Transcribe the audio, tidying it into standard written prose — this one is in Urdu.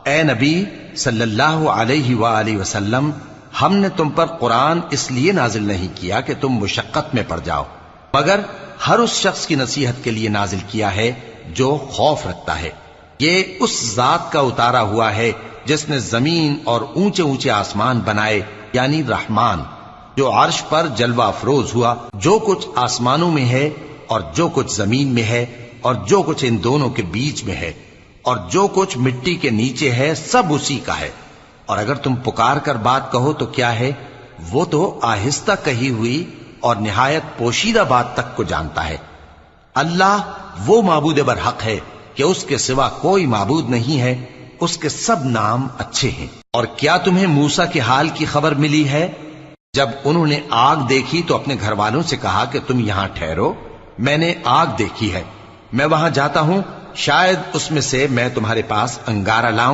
اے نبی صلی اللہ علیہ وآلہ وسلم، ہم نے تم پر قرآن اس لیے نازل نہیں کیا کہ تم مشقت میں پڑ جاؤ، مگر ہر اس شخص کی نصیحت کے لیے نازل کیا ہے جو خوف رکھتا ہے۔ یہ اس ذات کا اتارا ہوا ہے جس نے زمین اور اونچے اونچے آسمان بنائے، یعنی رحمان، جو عرش پر جلوہ افروز ہوا۔ جو کچھ آسمانوں میں ہے اور جو کچھ زمین میں ہے اور جو کچھ ان دونوں کے بیچ میں ہے اور جو کچھ مٹی کے نیچے ہے، سب اسی کا ہے۔ اور اگر تم پکار کر بات کہو تو کیا ہے، وہ تو آہستہ کہی ہوئی اور نہایت پوشیدہ بات تک کو جانتا ہے۔ اللہ وہ معبود برحق ہے کہ اس کے سوا کوئی معبود نہیں ہے، اس کے سب نام اچھے ہیں۔ اور کیا تمہیں موسیٰ کے حال کی خبر ملی ہے؟ جب انہوں نے آگ دیکھی تو اپنے گھر والوں سے کہا کہ تم یہاں ٹھہرو، میں نے آگ دیکھی ہے، میں وہاں جاتا ہوں، شاید اس میں سے میں تمہارے پاس انگارہ لاؤں